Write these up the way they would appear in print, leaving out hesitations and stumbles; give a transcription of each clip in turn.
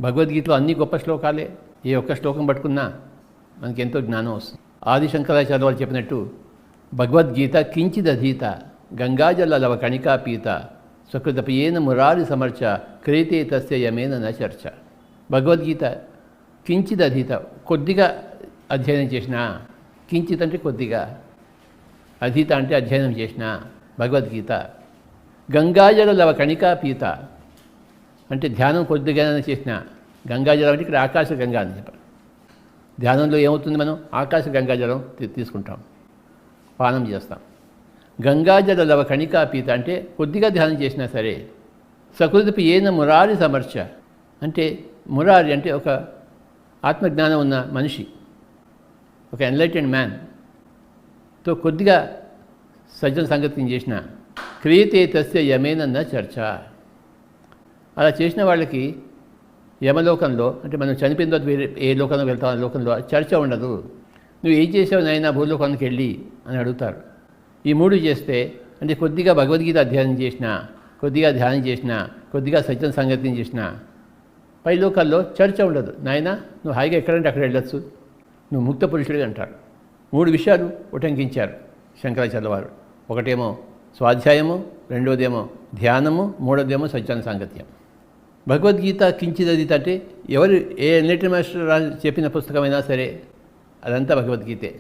భగవద్గీతలో అన్ని గొప్ప శ్లోకాలే. ఏ ఒక్క శ్లోకం పట్టుకున్నా మనకి ఎంతో జ్ఞానం వస్తుంది. ఆది శంకరాచార్య వాళ్ళు చెప్పినట్టు భగవద్గీత కించిదధీత గంగాజల లవ కణికా పీత స్వకృతపయేన మురారి సమర్చ క్రియతే తస్య యమేన న చర్చ. భగవద్గీత కించిదధీత కొద్దిగా అధ్యయనం చేసిన, కించిత్ అంటే కొద్దిగా, అధీత అంటే అధ్యయనం చేసిన భగవద్గీత. గంగాజల లవ కణికా పీత అంటే ధ్యానం కొద్దిగా చేసిన. గంగాజలం అంటే ఇక్కడ ఆకాశ గంగా అని చెప్పారు. ధ్యానంలో ఏమవుతుంది, మనం ఆకాశ గంగాజలం తీసుకుంటాం, పానం చేస్తాం. గంగాజల లవ కణికా పీత అంటే కొద్దిగా ధ్యానం చేసినా సరే. సకృతిపి ఏన మురారి సమర్చ అంటే మురారి అంటే ఒక ఆత్మజ్ఞానం ఉన్న మనిషి, ఒక ఎన్లైటెండ్ మ్యాన్తో కొద్దిగా సజ్జన సంగతిని చేసిన క్రియతే తస్య యమేన న చర్చ. అలా చేసిన వాళ్ళకి యమలోకంలో అంటే మనం చనిపోయిన తర్వాత వేరే ఏ లోకంలో వెళ్తాం ఆ లోకంలో చర్చ ఉండదు. నువ్వు ఏం చేసావు నాయనా భూలోకానికి వెళ్ళి అని అడుగుతారు. ఈ మూడు చేస్తే అంటే కొద్దిగా భగవద్గీత అధ్యయనం చేసిన, కొద్దిగా ధ్యానం చేసిన, కొద్దిగా సత్యం సంగతిని చేసిన పై లోకాల్లో చర్చ ఉండదు. నాయనా నువ్వు హాయిగా ఎక్కడంటే అక్కడ వెళ్ళొచ్చు, నువ్వు ముక్త పురుషుడిగా అంటారు. మూడు విషయాలు ఉటంకించారు శంకరాచార్య వారు. ఒకటేమో స్వాధ్యాయము, రెండోదేమో ధ్యానము, మూడోదేమో సత్యాన సాంగత్యం. భగవద్గీత కించిదధీత అంటే ఎవరు ఏ ఎన్లైటెడ్ మాస్టర్ చెప్పిన పుస్తకమైనా సరే అదంతా భగవద్గీతే.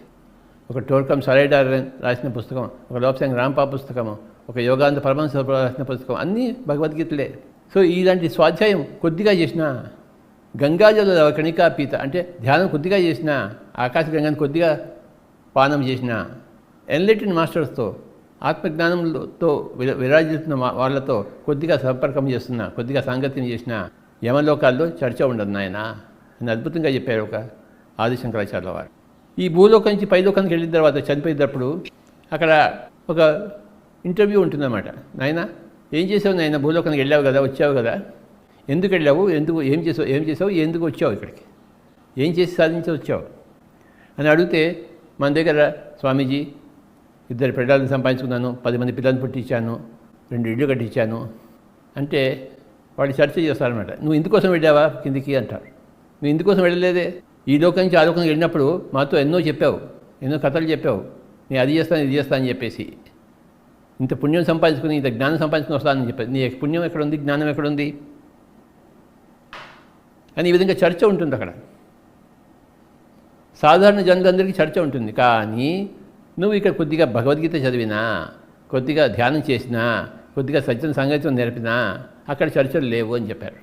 ఒక టోర్కం సరైడార్ రాసిన పుస్తకం, ఒక లోప్సంగ్ రాంపా పుస్తకము, ఒక యోగానంద పరమహంస రాసిన పుస్తకం అన్నీ భగవద్గీతలే. సో ఇలాంటి స్వాధ్యాయం కొద్దిగా చేసిన, గంగాజల కణికా పీత అంటే ధ్యానం కొద్దిగా చేసిన, ఆకాశ గంగాన్ని కొద్దిగా పానం చేసిన, ఎన్లైటెడ్ మాస్టర్స్తో ఆత్మజ్ఞానంతో విరాజిస్తున్న వాళ్ళతో కొద్దిగా సంపర్కం చేస్తున్నా, కొద్దిగా సాంగత్యం చేసిన యమలోకాల్లో చర్చ ఉండదు నాయన అని అద్భుతంగా చెప్పారు ఒక ఆది శంకరాచార్యుల వారు. ఈ భూలోకం నుంచి పైలోకానికి వెళ్ళిన తర్వాత చనిపోయేటప్పుడు అక్కడ ఒక ఇంటర్వ్యూ ఉంటుందన్నమాట. నాయన ఏం చేసావు నాయన, భూలోకానికి వెళ్ళావు కదా, వచ్చావు కదా, ఎందుకు వెళ్ళావు, ఎందుకు ఏం చేసావు, ఎందుకు వచ్చావు ఇక్కడికి, ఏం చేసి సాధించి వచ్చావు అని అడిగితే మన దగ్గర స్వామీజీ 2 పిల్లలను సంపాదించుకున్నాను, 10 మంది పిల్లల్ని పుట్టించాను, 2 ఇళ్ళు కట్టించాను అంటే వాళ్ళు చర్చ చేస్తారనమాట. నువ్వు ఇందుకోసం వెళ్ళావా కిందికి అంటారు. నువ్వు ఇందుకోసం వెళ్ళలేదే, ఈ లోకం నుంచి ఆ లోకంకి వెళ్ళినప్పుడు మాతో ఎన్నో చెప్పావు, ఎన్నో కథలు చెప్పావు, నేను అది చేస్తాను ఇది చేస్తాను అని చెప్పేసి ఇంత పుణ్యం సంపాదించుకుని ఇంత జ్ఞానం సంపాదించుకుని వస్తానని చెప్పేసి నీ పుణ్యం ఎక్కడుంది, జ్ఞానం ఎక్కడుంది అని ఈ విధంగా చర్చ ఉంటుంది అక్కడ. సాధారణ జనులందరికీ చర్చ ఉంటుంది. కానీ నువ్వు ఇక్కడ కొద్దిగా భగవద్గీత చదివినా, కొద్దిగా ధ్యానం చేసినా, కొద్దిగా సత్యం సంగతి నేర్పినా అక్కడ చర్చలు లేవు అని చెప్పారు.